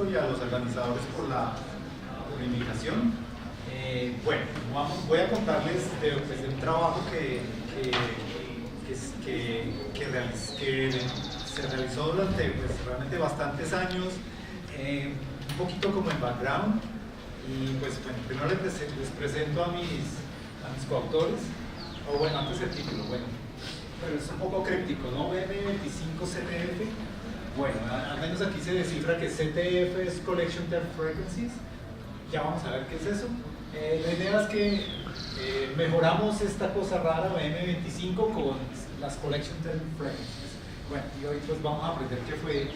Néstor, y a los organizadores por la invitación. Bueno, voy a contarles de un trabajo que se realizó durante realmente bastantes años, un poquito como en background. Y pues bueno, primero les presento a mis coautores, o bueno, antes el título, bueno, pero es un poco críptico, ¿no? BM25 CTF. Bueno, al menos aquí se descifra que CTF es Collection Term Frequencies. Ya vamos a ver qué es eso. La idea es que mejoramos esta cosa rara, BM25, con las Collection Term Frequencies. Bueno, y hoy pues vamos a aprender qué fue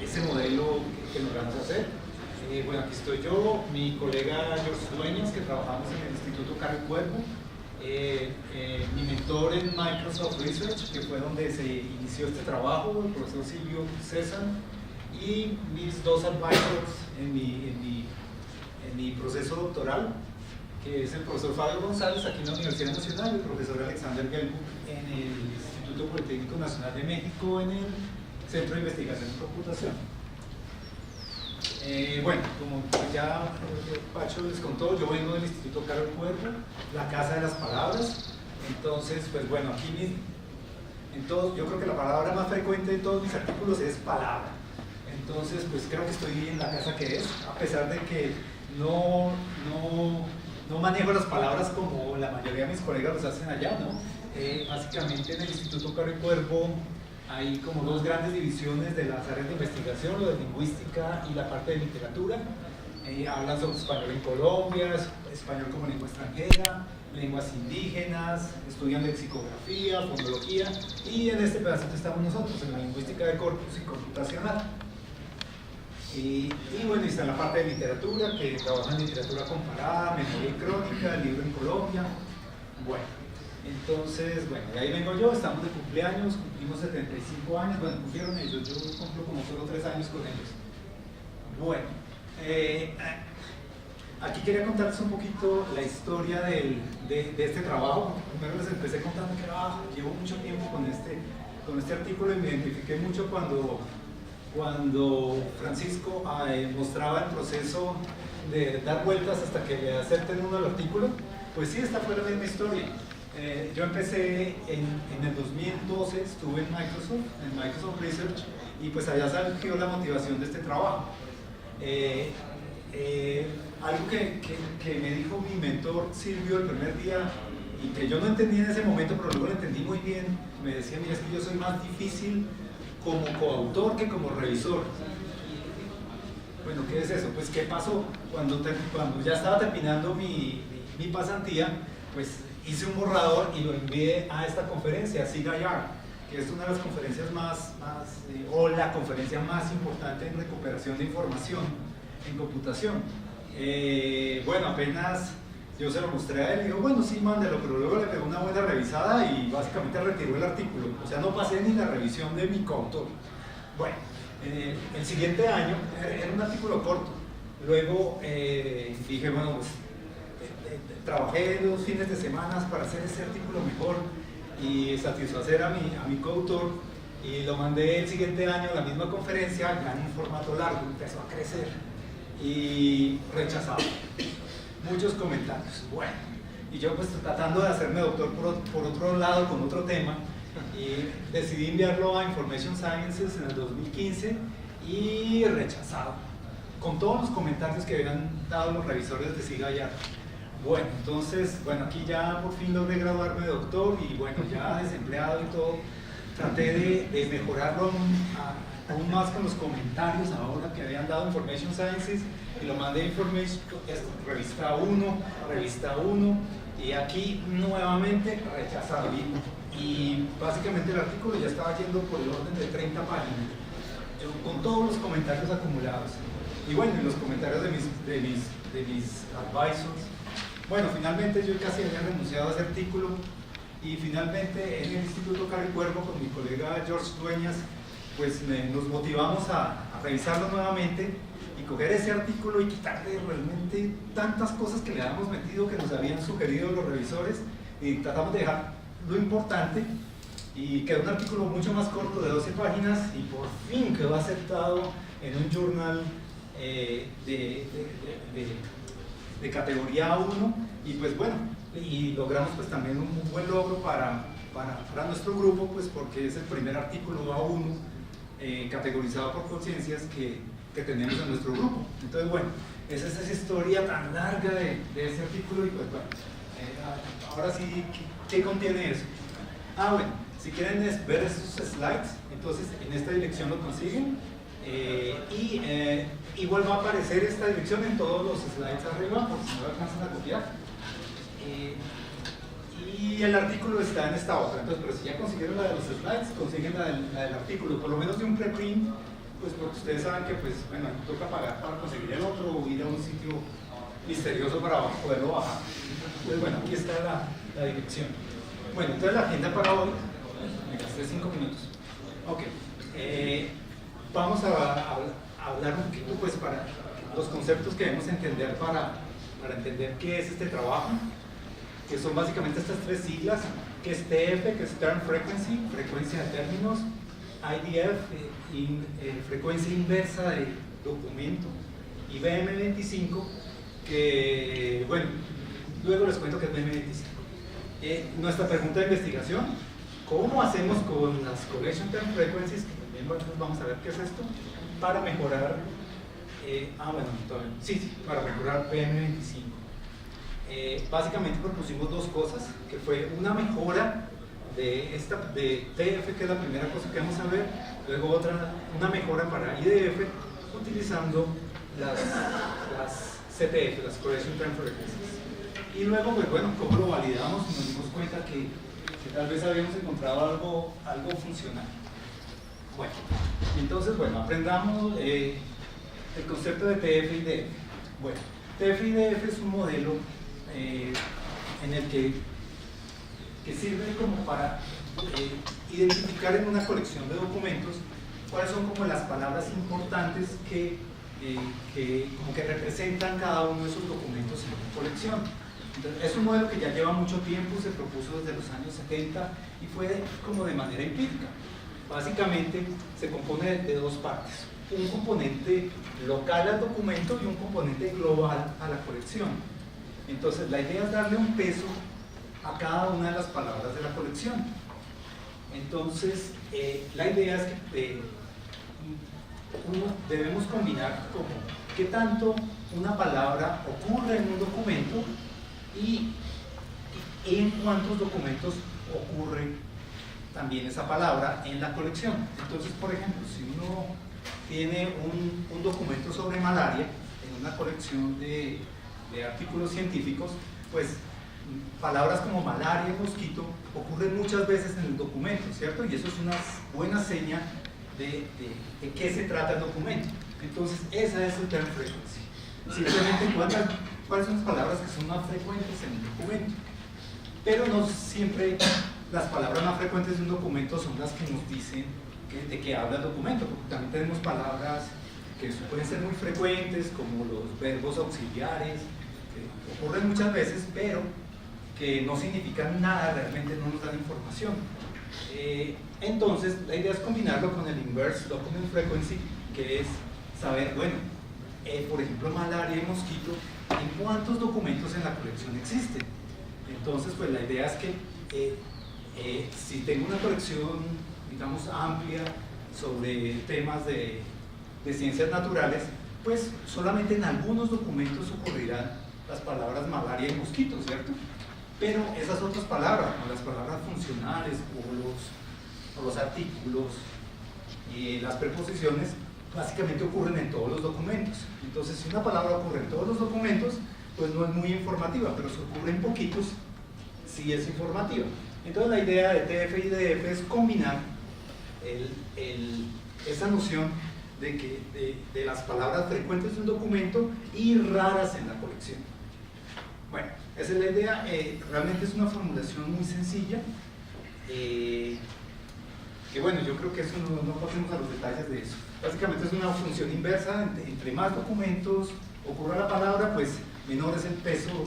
ese modelo que logramos hacer. Bueno, aquí estoy yo, mi colega George Dueñas, que trabajamos en el Instituto Carlos Cuervo, mi mentor en Microsoft Research, que fue donde se inició este trabajo, el profesor Silvio César, y mis dos advisors en mi proceso doctoral, que es el profesor Fabio González aquí en la Universidad Nacional, y el profesor Alexander Gelbuch en el Instituto Politécnico Nacional de México, en el Centro de Investigación en Computación. Bueno, como ya Pacho les contó, yo vengo del Instituto Carlos Cuervo, la Casa de las Palabras. Entonces, pues bueno, aquí yo creo que la palabra más frecuente de todos mis artículos es palabra. Entonces, pues creo que estoy en la casa que es, a pesar de que no manejo las palabras como la mayoría de mis colegas los hacen allá, ¿no? Básicamente en el Instituto Carlos Cuervo hay como dos grandes divisiones de las áreas de investigación, lo de lingüística y la parte de literatura. Hablan sobre español en Colombia, español como lengua extranjera, lenguas indígenas, estudian lexicografía, fonología, y en este pedacito estamos nosotros, en la lingüística de corpus y computacional. Y bueno, está en la parte de literatura, que trabaja en literatura comparada, memoria y crónica, libro en Colombia. Bueno, entonces, bueno, de ahí vengo yo, estamos de cumpleaños, cumplimos 75 años, bueno, cumplieron ellos, yo cumplo como solo 3 años con ellos. Bueno, aquí quería contarles un poquito la historia de este trabajo. Primero les empecé contando que llevo mucho tiempo con este artículo, y me identifiqué mucho cuando Francisco mostraba el proceso de dar vueltas hasta que le acepten uno el artículo. Pues sí, esta fue la misma historia. Yo empecé en el 2012, estuve en Microsoft Research, y pues allá surgió la motivación de este trabajo. Algo que me dijo mi mentor Silvio el primer día, y que yo no entendí en ese momento, pero luego lo entendí muy bien, me decía: mira, es que yo soy más difícil como coautor que como revisor. Bueno, ¿qué es eso? Pues ¿qué pasó? Cuando ya estaba terminando mi pasantía, pues hice un borrador y lo envié a esta conferencia, SIG-IR, que es una de las conferencias o la conferencia más importante en recuperación de información en computación. Bueno, apenas yo se lo mostré a él y dijo: bueno, sí, mándelo, pero luego le pegó una buena revisada y básicamente retiró el artículo. O sea, no pasé ni la revisión de mi coautor. Bueno, el siguiente año, era un artículo corto. Luego dije: bueno, pues trabajé 2 fines de semana para hacer ese artículo mejor y satisfacer a mi coautor, y lo mandé el siguiente año a la misma conferencia, ya en un formato largo. Empezó a crecer y rechazado. Muchos comentarios. Bueno, y yo pues tratando de hacerme doctor por otro lado, con otro tema, y decidí enviarlo a Information Sciences en el 2015, y rechazado, con todos los comentarios que habían dado los revisores de SIG-IR. Bueno, entonces, bueno, aquí ya por fin logré graduarme de doctor, y bueno, ya desempleado y todo, traté de mejorarlo aún más con los comentarios ahora que habían dado Information Sciences, y lo mandé a revista 1, y aquí nuevamente rechazado. Y básicamente el artículo ya estaba yendo por el orden de 30 páginas, yo, con todos los comentarios acumulados. Y bueno, y los comentarios de mis advisors. Bueno, finalmente yo casi había renunciado a ese artículo, y finalmente en el Instituto Carlos Cuervo, con mi colega George Dueñas, pues nos motivamos a revisarlo nuevamente y coger ese artículo y quitarle realmente tantas cosas que le habíamos metido, que nos habían sugerido los revisores, y tratamos de dejar lo importante, y quedó un artículo mucho más corto de 12 páginas, y por fin quedó aceptado en un journal de categoría A1, y pues bueno, y logramos pues también un buen logro para nuestro grupo, pues porque es el primer artículo A1 categorizado por conciencias que tenemos en nuestro grupo. Entonces bueno, esa es esa historia tan larga de ese artículo, y pues bueno, ahora sí, ¿qué contiene eso? Bueno, si quieren ver esos slides, entonces en esta dirección lo consiguen, igual va a aparecer esta dirección en todos los slides arriba, por si no lo alcanzan a copiar. Y el artículo está en esta otra, entonces, pero si ya consiguieron la de los slides, consiguen la del artículo, por lo menos de un preprint, pues porque ustedes saben que pues, bueno, toca pagar para conseguir el otro o ir a un sitio misterioso para poderlo bajar. Entonces bueno, aquí está la dirección. Bueno, entonces la agenda para hoy, me gasté 5 minutos. Ok, vamos a hablar un poquito pues para los conceptos que debemos entender para entender qué es este trabajo, que son básicamente estas tres siglas, que es TF, que es Term Frequency, frecuencia de términos, IDF, frecuencia inversa de documento, y BM25, que, bueno, luego les cuento que es BM25. Nuestra pregunta de investigación, ¿cómo hacemos con las Collection Term Frequencies, que también vamos a ver qué es esto, para mejorar, para mejorar BM25? Básicamente propusimos dos cosas, que fue una mejora de TF, que es la primera cosa que vamos a ver, luego una mejora para IDF utilizando las CTF, las Collection Term Frequencies. Y luego, pues bueno, ¿cómo lo validamos? Nos dimos cuenta que tal vez habíamos encontrado algo funcional. Bueno, entonces, bueno, aprendamos el concepto de TF y IDF. Bueno, TF y IDF es un modelo en el que sirve como para identificar en una colección de documentos cuáles son como las palabras importantes que como que representan cada uno de esos documentos en una colección. Entonces, es un modelo que ya lleva mucho tiempo, se propuso desde los años 70 y fue como de manera empírica. Básicamente se compone de dos partes, un componente local al documento y un componente global a la colección. Entonces la idea es darle un peso a cada una de las palabras de la colección. Entonces la idea es que debemos combinar como qué tanto una palabra ocurre en un documento y en cuántos documentos ocurre también esa palabra en la colección. Entonces, por ejemplo, si uno tiene un documento sobre malaria en una colección de artículos científicos, pues palabras como malaria y mosquito ocurren muchas veces en el documento, ¿cierto? Y eso es una buena seña de qué se trata el documento. Entonces, esa es el term frequency. Simplemente cuáles son las palabras que son más frecuentes en el documento. Pero no siempre las palabras más frecuentes de un documento son las que nos dicen de qué habla el documento, porque también tenemos palabras que pueden ser muy frecuentes, como los verbos auxiliares, que ocurren muchas veces, pero que no significan nada, realmente no nos dan información. Entonces, la idea es combinarlo con el Inverse Document Frequency, que es saber, bueno, por ejemplo, malaria y mosquito, ¿en cuántos documentos en la colección existen? Entonces, pues la idea es que si tengo una colección, digamos, amplia sobre temas de ciencias naturales, pues solamente en algunos documentos ocurrirán las palabras malaria y mosquito, ¿cierto? Pero esas otras palabras, como las palabras funcionales o los artículos y las preposiciones, básicamente ocurren en todos los documentos. Entonces, si una palabra ocurre en todos los documentos, pues no es muy informativa, pero si ocurre en poquitos, sí es informativa. Entonces, la idea de TF y DF es combinar esa noción de las palabras frecuentes de un documento y raras en la colección. Bueno, esa es la idea. Realmente es una formulación muy sencilla, que bueno, yo creo que eso no pasemos a los detalles de eso. Básicamente es una función inversa, entre más documentos ocurra la palabra, pues menor es el peso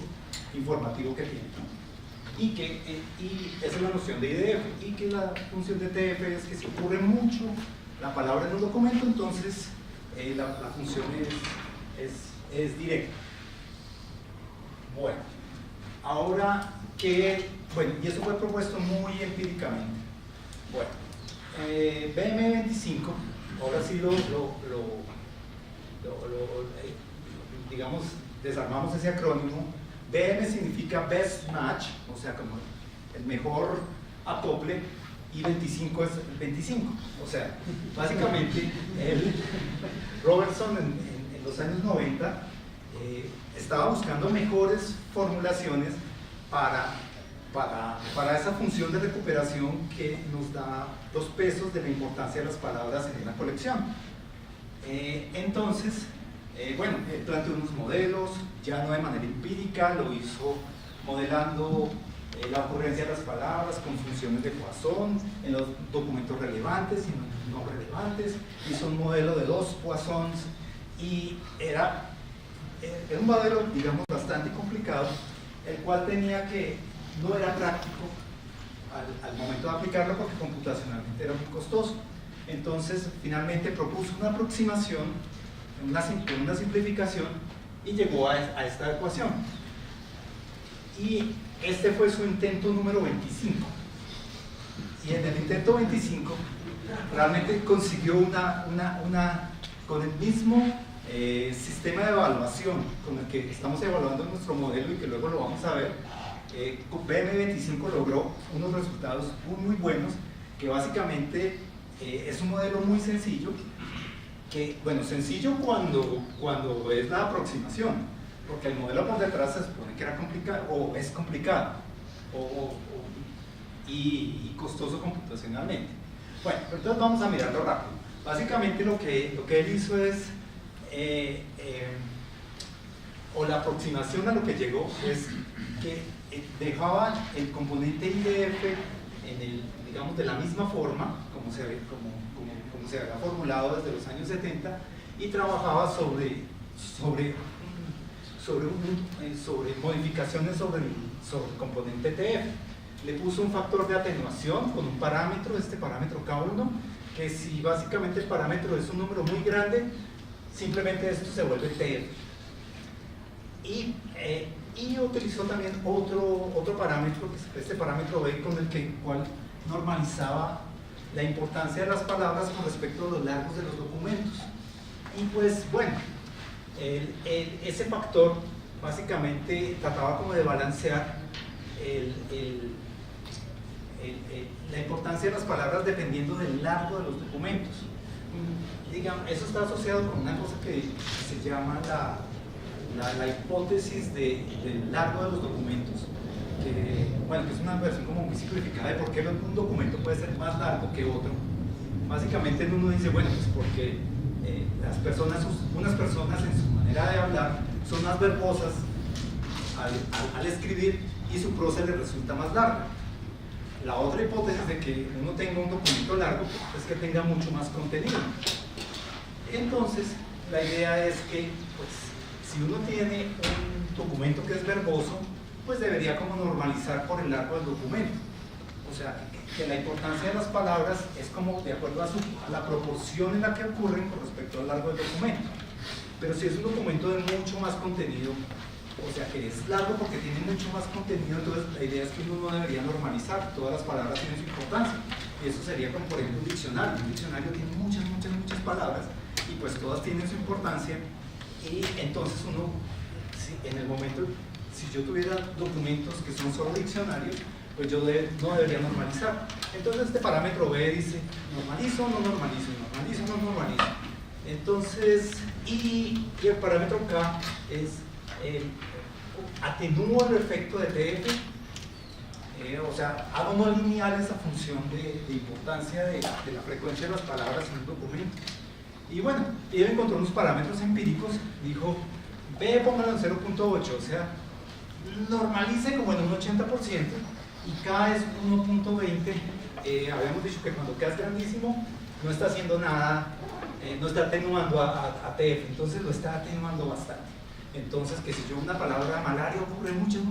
informativo que tiene, ¿no? Y esa es la noción de IDF, y que la función de TF es que si ocurre mucho la palabra en un documento, entonces la función es es directa. Bueno, ahora que, bueno, y eso fue propuesto muy empíricamente. Bueno, BM25, ahora sí digamos, desarmamos ese acrónimo. BM significa Best Match, o sea, como el mejor acople, y 25 es el 25. O sea, básicamente, Robertson en los años 90 estaba buscando mejores formulaciones para esa función de recuperación que nos da los pesos de la importancia de las palabras en una colección. Entonces, bueno, él planteó unos modelos, ya no de manera empírica, lo hizo modelando la ocurrencia de las palabras con funciones de Poisson en los documentos relevantes y no relevantes, hizo un modelo de 2 Poissons y era un modelo, digamos, bastante complicado, el cual no era práctico al momento de aplicarlo porque computacionalmente era muy costoso. Entonces, finalmente propuso una aproximación, una simplificación, y llegó a esta ecuación. Y este fue su intento número 25. Y en el intento 25 realmente consiguió con el mismo sistema de evaluación con el que estamos evaluando nuestro modelo y que luego lo vamos a ver. BM25 logró unos resultados muy buenos, que básicamente es un modelo muy sencillo, que, bueno, sencillo cuando es la aproximación, porque el modelo por detrás se supone que era complicado, o es complicado, y costoso computacionalmente. Bueno, pero entonces vamos a mirarlo rápido. Básicamente lo que él hizo es, o la aproximación a lo que llegó es que dejaba el componente IDF digamos, de la misma forma como se había formulado desde los años 70, y trabajaba sobre modificaciones sobre el componente TF. Le puso un factor de atenuación con un parámetro, este parámetro K1, que si básicamente el parámetro es un número muy grande, simplemente esto se vuelve TF. Y utilizó también otro parámetro, que es este parámetro B, con el cual normalizaba la importancia de las palabras con respecto a los largos de los documentos. Y pues bueno, ese factor básicamente trataba como de balancear la importancia de las palabras dependiendo del largo de los documentos. Digamos, eso está asociado con una cosa que se llama la hipótesis del largo de los documentos, que es una versión como muy simplificada de por qué un documento puede ser más largo que otro. Básicamente uno dice, bueno, pues porque unas personas en su manera de hablar son más verbosas al escribir y su prosa les resulta más larga. La otra hipótesis de que uno tenga un documento largo es que tenga mucho más contenido. Entonces, la idea es que, pues, si uno tiene un documento que es verboso, pues debería como normalizar por el largo del documento. O sea, que la importancia de las palabras es como de acuerdo a la proporción en la que ocurren con respecto al largo del documento. Pero si es un documento de mucho más contenido, o sea que es largo porque tiene mucho más contenido, entonces la idea es que uno no debería normalizar, todas las palabras tienen su importancia. Y eso sería como, por ejemplo, un diccionario. Un diccionario tiene muchas palabras y pues todas tienen su importancia. Y entonces uno, en el momento, si yo tuviera documentos que son solo diccionarios, pues yo no debería normalizar. Entonces este parámetro B dice, normalizo, no normalizo, normalizo, no normalizo. Entonces, y el parámetro K es, atenúo el efecto de TF, o sea, hago no lineal esa función de importancia de la frecuencia de las palabras en un documento. Y bueno, él encontró unos parámetros empíricos, dijo, B póngalo en 0.8, o sea, normalice como en un 80%, y K es 1.20. Habíamos dicho que cuando K es grandísimo, no está haciendo nada, no está atenuando a TF, entonces lo está atenuando bastante. Entonces, que si yo una palabra malaria ocurre muchas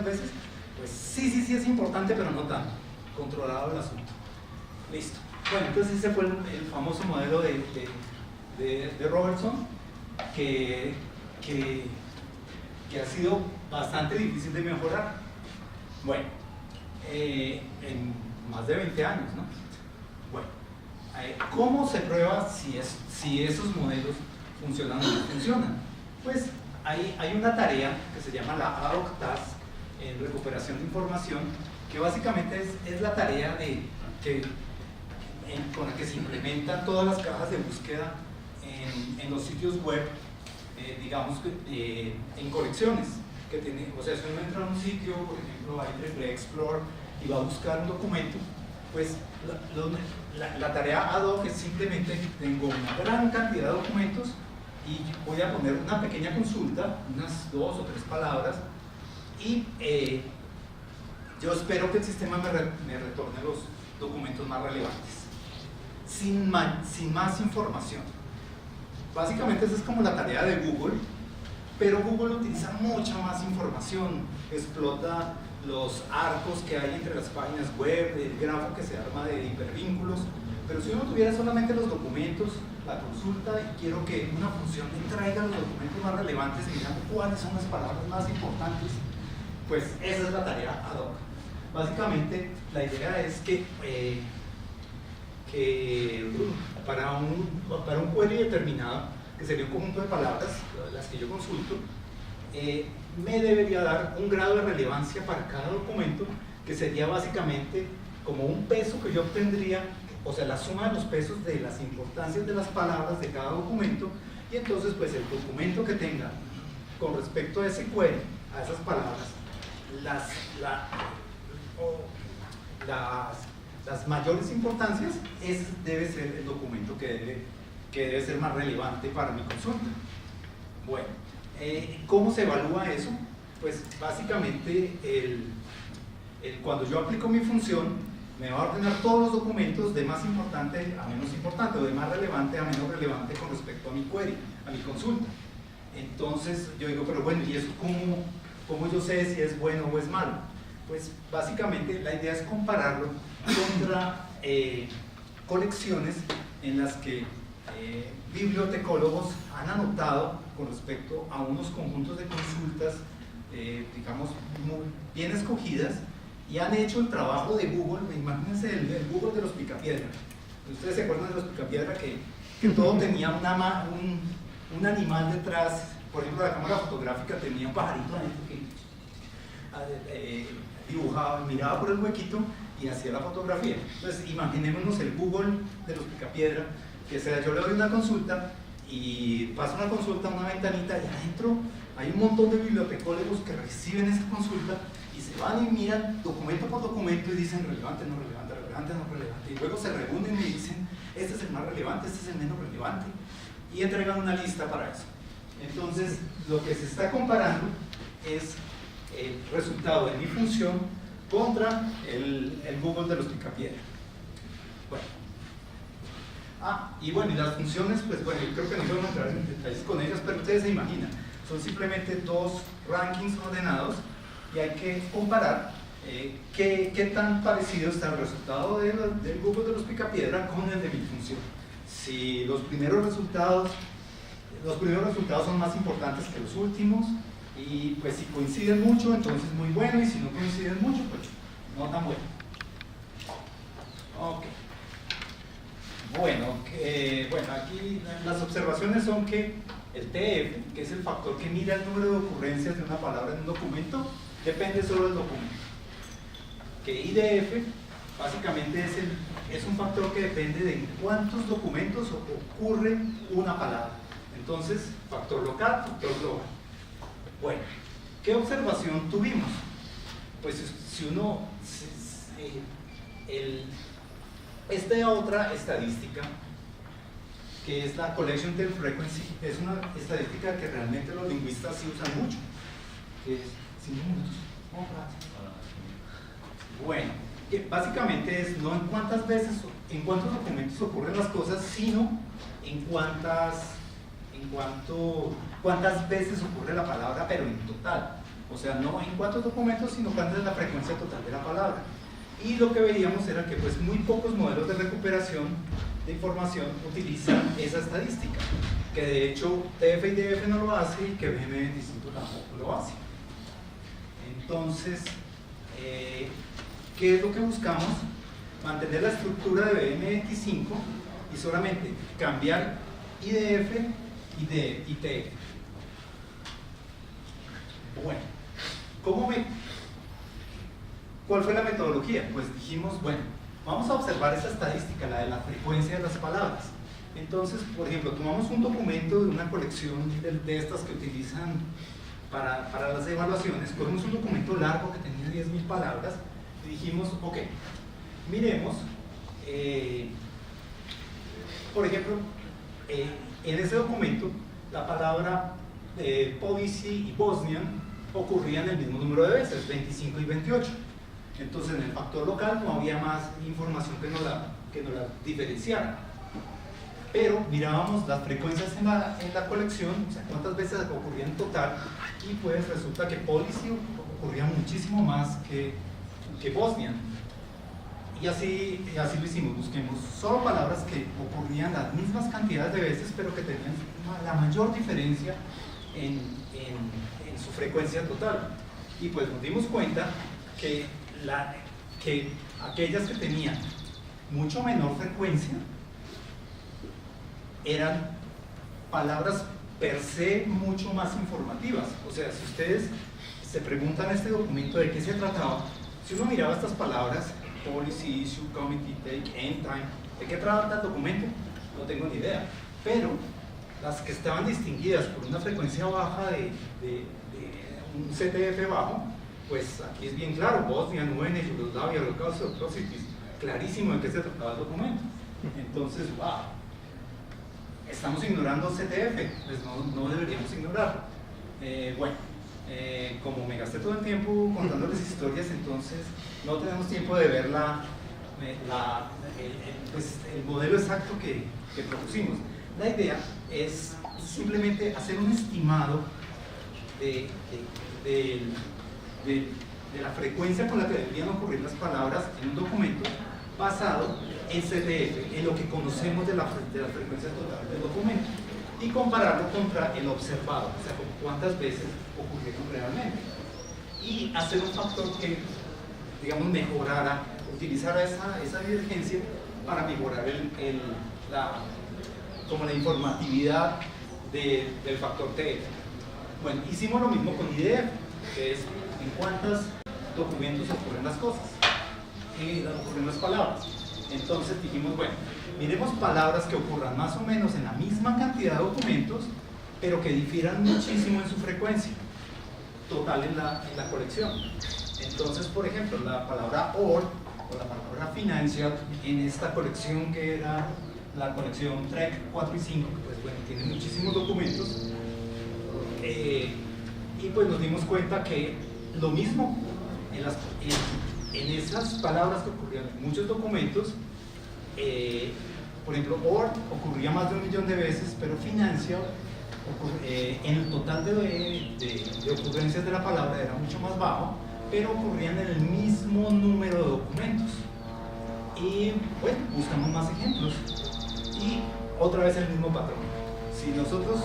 veces, pues sí es importante, pero no tanto. Controlado el asunto. Listo. Bueno, entonces ese fue el famoso modelo de Robertson, que que, que ha sido bastante difícil de mejorar. Bueno, en más de 20 años, ¿no? Bueno, ¿cómo se prueba si esos modelos funcionan o no funcionan? Pues hay una tarea que se llama la ad hoc task en recuperación de información, que básicamente es la tarea con la que se implementan todas las cajas de búsqueda en los sitios web, digamos, en colecciones. O sea, si uno entra a un sitio, por ejemplo, hay Explore y va a buscar un documento, pues la tarea ad hoc es simplemente tengo una gran cantidad de documentos y voy a poner una pequeña consulta, unas 2 o 3 palabras, y yo espero que el sistema me retorne los documentos más relevantes, sin más información. Básicamente esa es como la tarea de Google, pero Google utiliza mucha más información, explota los arcos que hay entre las páginas web, el grafo que se arma de hipervínculos. Pero si uno tuviera solamente los documentos, la consulta, y quiero que una función me traiga los documentos más relevantes mirando cuáles son las palabras más importantes, pues esa es la tarea ad hoc. Básicamente la idea es que para un query determinado, que sería un conjunto de palabras, las que yo consulto, me debería dar un grado de relevancia para cada documento, que sería básicamente como un peso que yo obtendría, o sea, la suma de los pesos de las importancias de las palabras de cada documento, y entonces pues el documento que tenga con respecto a ese query, a esas palabras, las mayores importancias, ese debe ser el documento que debe ser más relevante para mi consulta. Bueno, ¿cómo se evalúa eso? Pues básicamente cuando yo aplico mi función, me va a ordenar todos los documentos de más importante a menos importante, o de más relevante a menos relevante con respecto a mi query, a mi consulta. Entonces yo digo, pero bueno, ¿y eso cómo yo sé si es bueno o es malo? Pues básicamente la idea es compararlo contra colecciones en las que bibliotecólogos han anotado con respecto a unos conjuntos de consultas, digamos, muy bien escogidas, y han hecho el trabajo de Google. Imagínense el Google de los Picapiedra. Ustedes se acuerdan de los Picapiedra que todo tenía un animal detrás. Por ejemplo, la cámara fotográfica tenía un pajarito adentro que dibujaba, miraba por el huequito y hacía la fotografía. Entonces imaginémonos el Google de los Picapiedra, que sea, yo le doy una consulta y paso una consulta a una ventanita, y adentro hay un montón de bibliotecólogos que reciben esa consulta y se van y miran documento por documento y dicen relevante, no relevante, relevante, no relevante, y luego se reúnen y dicen este es el más relevante, este es el menos relevante, y entregan una lista para eso. Entonces lo que se está comparando es el resultado de mi función contra el Google de los Picapiedra. Bueno. Y bueno, y las funciones, pues bueno, yo creo que no podemos entrar en detalles con ellas, pero ustedes se imaginan, son simplemente 2 rankings ordenados, y hay que comparar qué tan parecido está el resultado del Google de los Picapiedra con el de mi función. Si los primeros resultados son más importantes que los últimos, y pues si coinciden mucho, entonces muy bueno, y si no coinciden mucho, pues no tan bueno. Ok. Bueno, aquí las observaciones son que el TF, que es el factor que mira el número de ocurrencias de una palabra en un documento, depende solo del documento. Que IDF básicamente es un factor que depende de en cuántos documentos ocurre una palabra. Entonces, factor local, factor global. Bueno, ¿qué observación tuvimos? Pues si uno... Esta otra estadística, que es la Collection Tail Frequency, es una estadística que realmente los lingüistas sí usan mucho, que es 5 minutos. Bueno, que básicamente es no en cuántos documentos ocurren las cosas, sino en cuántas veces ocurre la palabra, pero en total. O sea, no en cuántos documentos, sino cuánta es la frecuencia total de la palabra. Y lo que veíamos era que pues muy pocos modelos de recuperación de información utiliza esa estadística, que de hecho TF y DF no lo hace y que BM25 tampoco lo hace. Entonces, ¿qué es lo que buscamos? Mantener la estructura de BM25 y solamente cambiar IDF y TF. Bueno, ¿cuál fue la metodología? Pues dijimos, bueno, vamos a observar esa estadística, la de la frecuencia de las palabras. Entonces, por ejemplo, tomamos un documento de una colección de estas que utilizan para las evaluaciones, cogimos un documento largo que tenía 10.000 palabras y dijimos, ok, miremos, por ejemplo, en ese documento la palabra policy y Bosnian ocurrían el mismo número de veces, 25 y 28. Entonces en el factor local no había más información que nos la diferenciara. Pero mirábamos las frecuencias en la colección, o sea, cuántas veces ocurría en total, y pues resulta que policy ocurría muchísimo más que Bosnian. Y así lo hicimos, busquemos solo palabras que ocurrían las mismas cantidades de veces, pero que tenían la mayor diferencia en su frecuencia total. Y pues nos dimos cuenta que aquellas que tenían mucho menor frecuencia eran palabras per se mucho más informativas. O sea, si ustedes se preguntan en este documento de qué se trataba, si uno miraba estas palabras, policy, issue, committee, take, end time, ¿de qué trata el documento? No tengo ni idea. Pero las que estaban distinguidas por una frecuencia baja de un CTF bajo, pues aquí es bien claro, Bosnia, UN, Yugoslavia, Holocausto, Atrocities, clarísimo de qué se trataba el documento. Entonces, wow, estamos ignorando CTF, pues no deberíamos ignorarlo. Bueno, como me gasté todo el tiempo contándoles historias, entonces no tenemos tiempo de ver pues, el modelo exacto que propusimos. La idea es simplemente hacer un estimado de la frecuencia con la que deberían ocurrir las palabras en un documento basado en CTF, en lo que conocemos de la frecuencia total del documento, y compararlo contra el observado, o sea, cuántas veces ocurrieron realmente, y hacer un factor que, digamos, mejorara, utilizara esa divergencia para mejorar la informatividad del factor TF. Bueno, hicimos lo mismo con IDF, que es en cuántos documentos ocurren las cosas, ocurren las palabras. Entonces dijimos, bueno, miremos palabras que ocurran más o menos en la misma cantidad de documentos, pero que difieran muchísimo en su frecuencia total en la colección. Entonces, por ejemplo, la palabra or o la palabra financial en esta colección que era la colección TREC 4 y 5, pues bueno, tiene muchísimos documentos, y pues nos dimos cuenta que lo mismo en esas palabras que ocurrían en muchos documentos, por ejemplo, or ocurría más de 1 millón de veces, pero financial en el total de ocurrencias de la palabra era mucho más bajo, pero ocurrían en el mismo número de documentos. Y bueno, buscamos más ejemplos y otra vez el mismo patrón. Si nosotros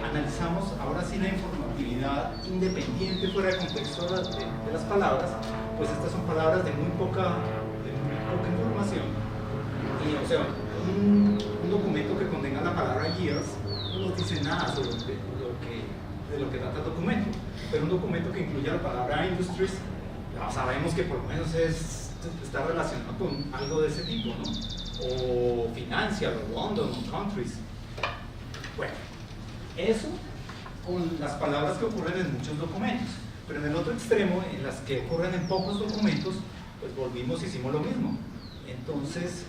analizamos ahora sí la informatividad independiente fuera de contexto de las palabras, pues estas son palabras de muy poca información. Y, o sea, un documento que contenga la palabra years no nos dice nada sobre de lo que trata el documento, pero un documento que incluya la palabra industries, ya sabemos que por lo menos está relacionado con algo de ese tipo, ¿no? O financial, o London, o countries. Bueno, eso con las palabras que ocurren en muchos documentos, pero en el otro extremo, en las que ocurren en pocos documentos, pues volvimos y hicimos lo mismo. Entonces,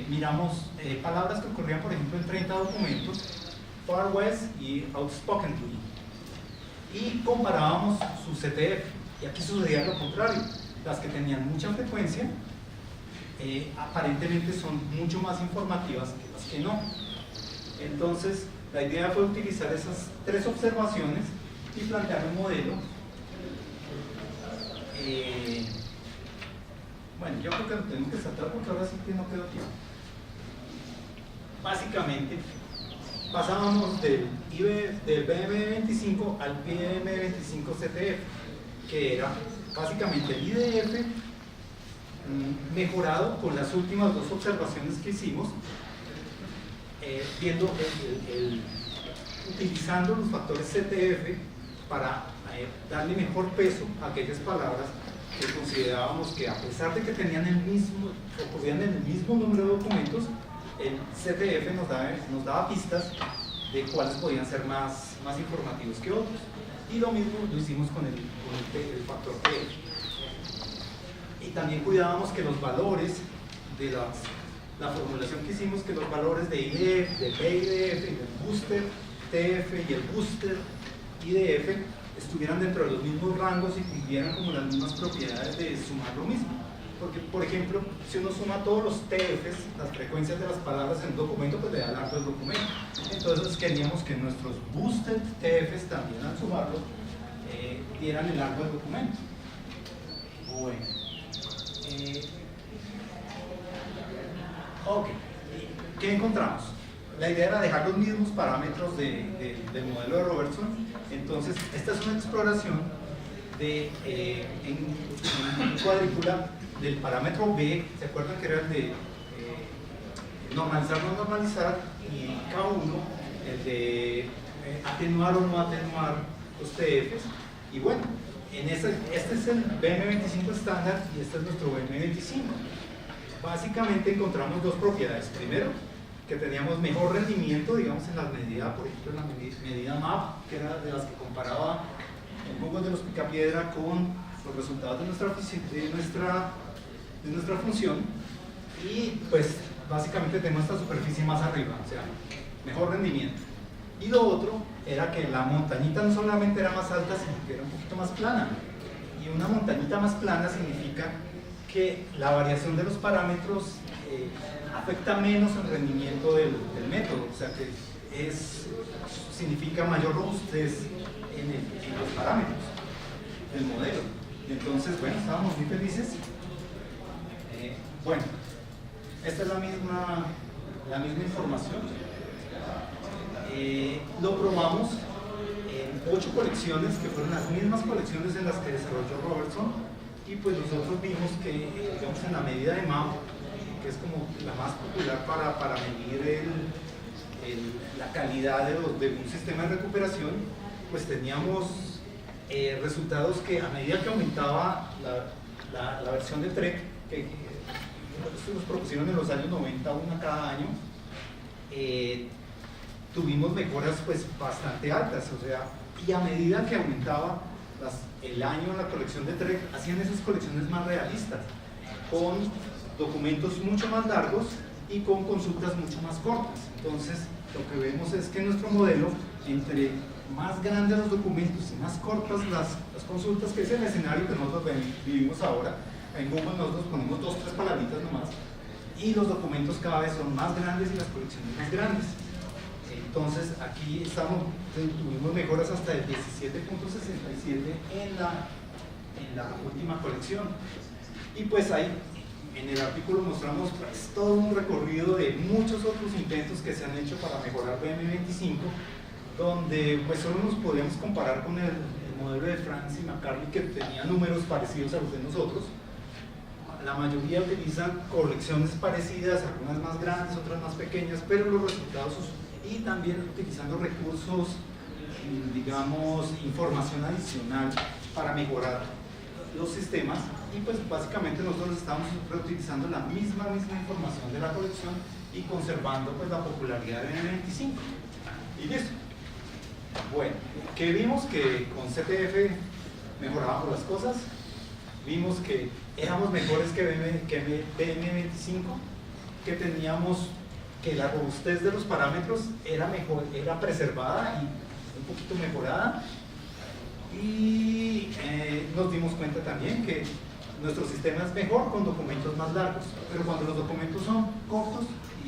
miramos palabras que ocurrían, por ejemplo, en 30 documentos, Far West y Outspokenly, y comparábamos su CTF, y aquí sucedía lo contrario. Las que tenían mucha frecuencia aparentemente son mucho más informativas que las que no. Entonces, la idea fue utilizar esas 3 observaciones y plantear un modelo. Bueno, yo creo que lo tengo que saltar porque ahora sí que no quedó tiempo. básicamente pasábamos del BM25 al BM25 CTF, que era básicamente el IDF mejorado con las últimas dos observaciones que hicimos, viendo utilizando los factores CTF para darle mejor peso a aquellas palabras que considerábamos que, a pesar de que tenían ocurrían en el mismo número de documentos, el CTF nos daba pistas de cuáles podían ser más informativos que otros. Y lo mismo lo hicimos con el factor P. Y también cuidábamos que los valores de la formulación que hicimos, que los valores de IDF, de PIDF, y del booster TF y el booster IDF estuvieran dentro de los mismos rangos y cumplieran como las mismas propiedades de sumar lo mismo. Porque, por ejemplo, si uno suma todos los TFs, las frecuencias de las palabras en un documento, pues le da largo el documento. Entonces queríamos que nuestros boosted TFs también, al sumarlos, dieran el largo del documento. Bueno. Ok. ¿Qué encontramos? La idea era dejar los mismos parámetros del modelo de Robertson. Entonces, esta es una exploración en cuadrícula del parámetro B. ¿Se acuerdan que era el de normalizar, no normalizar? Y K1, el de atenuar o no atenuar los TFs. Y bueno, este es el BM25 estándar y este es nuestro BM25. Básicamente encontramos dos propiedades. Primero, que teníamos mejor rendimiento, digamos, en las medidas, por ejemplo, en la medida MAP, que era de las que comparaba el Google de los Picapiedra con los resultados de nuestra función. Y pues básicamente tenemos esta superficie más arriba, o sea, mejor rendimiento. Y lo otro era que la montañita no solamente era más alta, sino que era un poquito más plana. Y una montañita más plana significa que la variación de los parámetros afecta menos el rendimiento del método, o sea que significa mayor robustez en los parámetros del modelo. Y entonces, bueno, estábamos muy felices. Bueno, esta es la misma información. Lo probamos en 8 colecciones, que fueron las mismas colecciones en las que desarrolló Robertson, y pues nosotros vimos que, digamos, en la medida de MAP, que es como la más popular para medir la calidad de un sistema de recuperación, pues teníamos resultados que, a medida que aumentaba la versión de TREC, que estos los propusieron en los años 90, una cada año, tuvimos mejoras pues bastante altas, o sea, y a medida que aumentaba el año en la colección de TREC, hacían esas colecciones más realistas, con documentos mucho más largos y con consultas mucho más cortas. Entonces, lo que vemos es que nuestro modelo, entre más grandes los documentos y más cortas las consultas, que es el escenario que nosotros vivimos ahora, en Google nosotros ponemos 2 o 3 palabritas nomás, y los documentos cada vez son más grandes y las colecciones más grandes. Entonces, aquí tuvimos mejoras hasta el 17.67 en la última colección. Y pues ahí, en el artículo mostramos pues todo un recorrido de muchos otros intentos que se han hecho para mejorar BM25, donde pues solo nos podíamos comparar con el modelo de Franz y McCarthy, que tenía números parecidos a los de nosotros. La mayoría utilizan colecciones parecidas, algunas más grandes, otras más pequeñas, pero los resultados, y también utilizando recursos, digamos, información adicional para mejorar los sistemas. Y pues básicamente nosotros estamos reutilizando la misma información de la colección y conservando pues la popularidad de BM25. Y listo. Bueno, ¿qué vimos? Que con CTF mejorábamos las cosas, vimos que éramos mejores que BM25, que teníamos que la robustez de los parámetros era preservada y un poquito mejorada, y nos dimos cuenta también que nuestro sistema es mejor con documentos más largos, pero cuando los documentos son cortos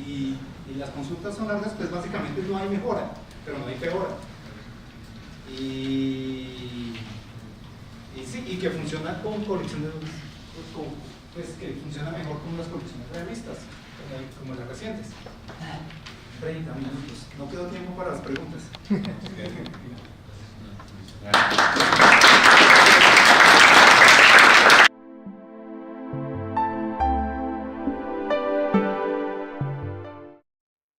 y las consultas son largas, pues básicamente no hay mejora, pero no hay peora. Y que funciona con colecciones, pues que funciona mejor con las colecciones realistas, como las recientes. 30 minutos. No quedó tiempo para las preguntas.